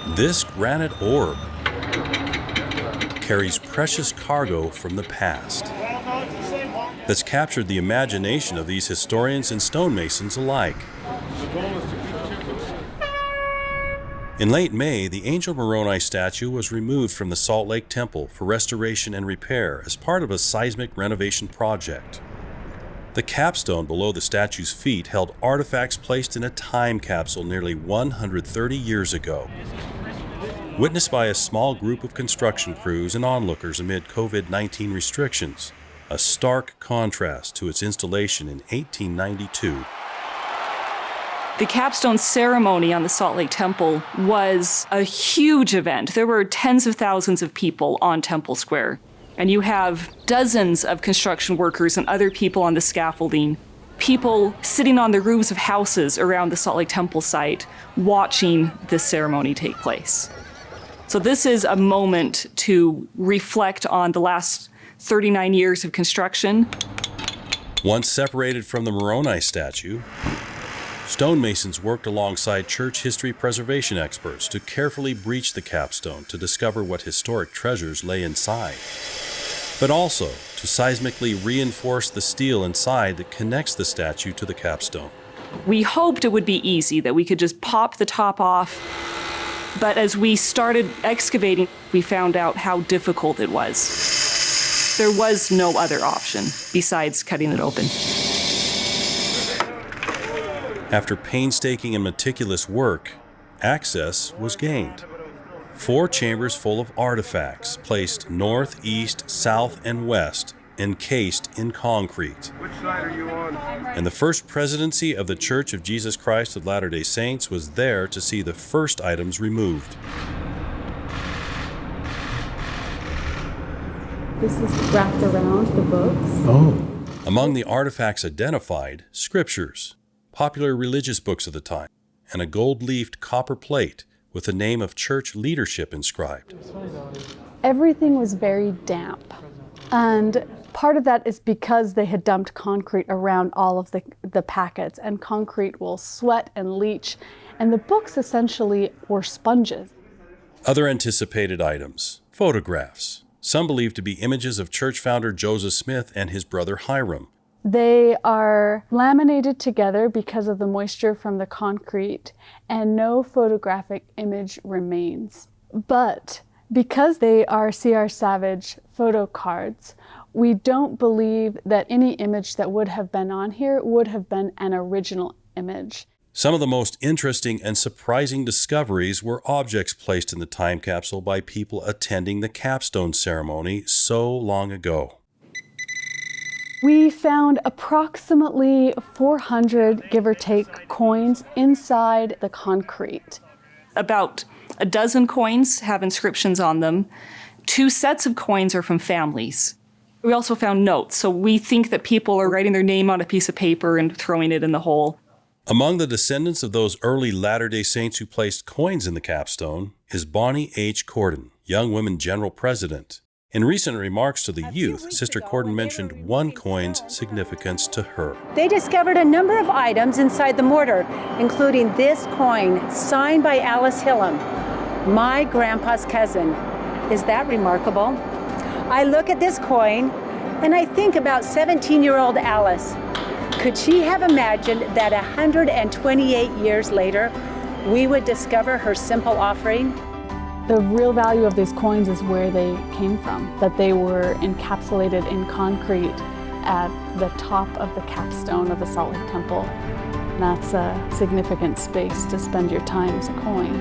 This granite orb carries precious cargo from the past that's captured the imagination of these historians and stonemasons alike. In late May, the angel Moronie statue was removed from the Salt Lake Temple for restoration and repair as part of a seismic renovation project. The capstone below the statue's feet held artifacts placed in a time capsule nearly 130 years ago. Witnessed by a small group of construction crews and onlookers amid COVID-19 restrictions, a stark contrast to its installation in 1892. The capstone ceremony on the Salt Lake Temple was a huge event. There were tens of thousands of people on Temple Square. And you have dozens of construction workers and other people on the scaffolding, people sitting on the roofs of houses around the Salt Lake Temple site watching this ceremony take place. So this is a moment to reflect on the last 39 years of construction. Once separated from the Moronie statue, stonemasons worked alongside church history preservation experts to carefully breach the capstone to discover what historic treasures lay inside, but also to seismically reinforce the steel inside that connects the statue to the capstone. We hoped it would be easy, that we could just pop the top off, but as we started excavating, we found out how difficult it was. There was no other option besides cutting it open. After painstaking and meticulous work, access was gained. 4 chambers full of artifacts placed north, east, south, and west, encased in concrete. Which side are you on? And the First Presidency of the Church of Jesus Christ of Latter-day Saints was there to see the first items removed. This is wrapped around the books. Oh. Among the artifacts identified, scriptures, popular religious books of the time, and a gold-leafed copper plate with the name of church leadership inscribed. Everything was very damp, and part of that is because they had dumped concrete around all of the packets, and concrete will sweat and leach, and the books essentially were sponges. Other anticipated items, photographs, some believed to be images of church founder Joseph Smith and his brother Hiram. They are laminated together because of the moisture from the concrete, and no photographic image remains. But because they are C.R. Savage photo cards, we don't believe that any image that would have been on here would have been an original image. Some of the most interesting and surprising discoveries were objects placed in the time capsule by people attending the capstone ceremony so long ago. We found approximately 400, give or take, coins inside the concrete. About a dozen coins have inscriptions on them. 2 sets of coins are from families. We also found notes, so we think that people are writing their name on a piece of paper and throwing it in the hole. Among the descendants of those early Latter-day Saints who placed coins in the capstone is Bonnie H. Corden, Young Women General President. In recent remarks to the youth, Sister Corden mentioned one coin's significance to her. They discovered a number of items inside the mortar, including this coin signed by Alice Hillam, my grandpa's cousin. Is that remarkable? I look at this coin and I think about 17-year-old Alice. Could she have imagined that 128 years later, we would discover her simple offering? The real value of these coins is where they came from, that they were encapsulated in concrete at the top of the capstone of the Salt Lake Temple. That's a significant space to spend your time as a coin.